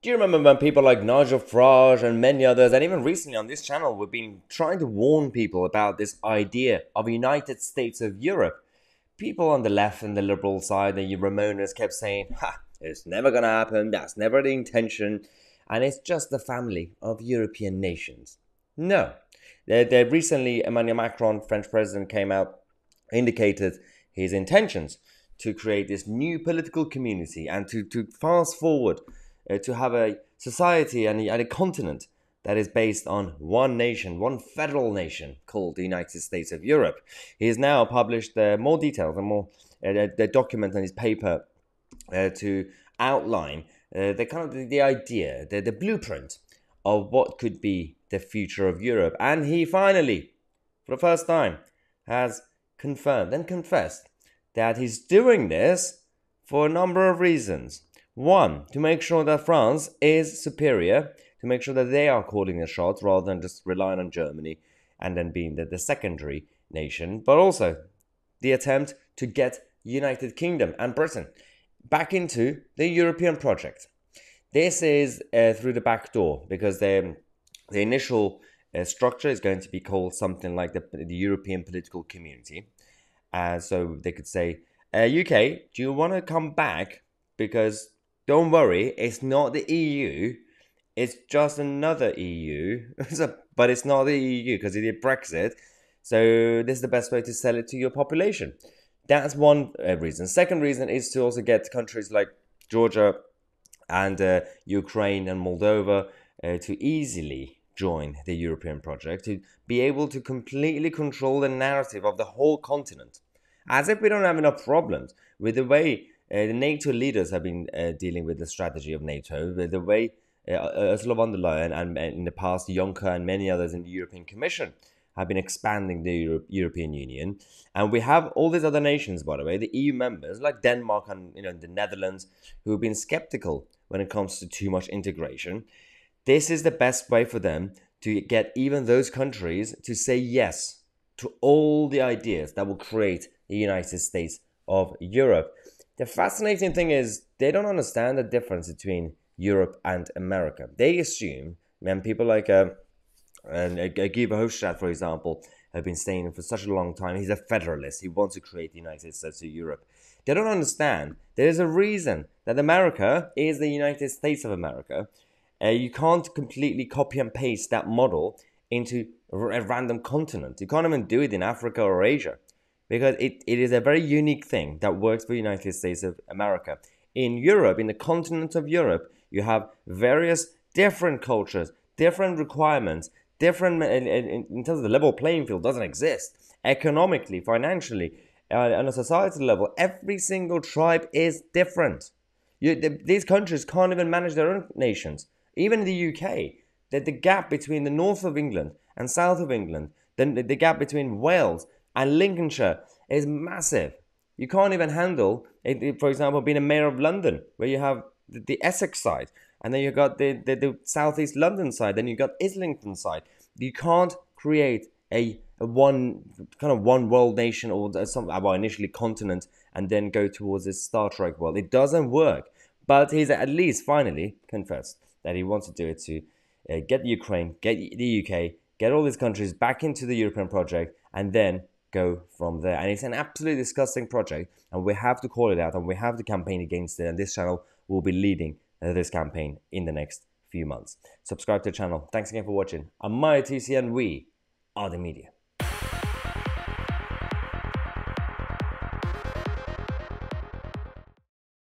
Do you remember when people like Nigel Farage and many others, and even recently on this channel, we've been trying to warn people about this idea of a United States of Europe? People on the left and the liberal side, the Ramonas, kept saying, ha, it's never going to happen, that's never the intention, and it's just the family of European nations. No. Recently, Emmanuel Macron, French president, came out, indicated his intentions to create this new political community and to fast forward to have a society and a continent that is based on one nation, one federal nation called the United States of Europe. He has now published more details and more the document in his paper to outline the kind of the idea, the blueprint of what could be the future of Europe. And he finally, for the first time, has confirmed and confessed that he's doing this for a number of reasons. One, to make sure that France is superior, to make sure that they are calling the shots rather than just relying on Germany and then being the secondary nation, but also the attempt to get United Kingdom and Britain back into the European project. This is through the back door because the initial structure is going to be called something like the European Political Community. So they could say, UK, do you want to come back? Because don't worry, it's not the EU, it's just another EU, but it's not the EU because it did Brexit. So this is the best way to sell it to your population. That's one reason. Second reason is to also get countries like Georgia and Ukraine and Moldova to easily join the European project, to be able to completely control the narrative of the whole continent. As if we don't have enough problems with the way the NATO leaders have been dealing with the strategy of NATO, with the way Ursula von der Leyen and in the past Juncker and many others in the European Commission have been expanding the European Union. And we have all these other nations, by the way, the EU members like Denmark and the Netherlands, who have been skeptical when it comes to too much integration. This is the best way for them to get even those countries to say yes to all the ideas that will create the United States of Europe. The fascinating thing is they don't understand the difference between Europe and America. They assume, and people like Guy Verhofstadt, for example, have been saying for such a long time, he's a federalist. He wants to create the United States of Europe. They don't understand there is a reason that America is the United States of America. You can't completely copy and paste that model into a random continent. You can't even do it in Africa or Asia, because it is a very unique thing that works for the United States of America. In Europe, in the continent of Europe, you have various different cultures, different requirements, different in terms of the level playing field doesn't exist. Economically, financially, on a societal level, every single tribe is different. These countries can't even manage their own nations. Even in the UK, the gap between the north of England and south of England, then the gap between Wales and Lincolnshire is massive. You can't even handle, for example, being a mayor of London, where you have the Essex side, and then you've got the southeast London side, then you've got Islington side. You can't create a one world nation or initially continent and then go towards this Star Trek world. It doesn't work. But he's at least finally confessed that he wants to do it to get Ukraine, get the UK, get all these countries back into the European project, and then go from there. And it's an absolutely disgusting project, and we have to call it out, and we have to campaign against it, and this channel will be leading this campaign in the next few months. Subscribe to the channel. Thanks again for watching. I'm Tousi, and we are the media.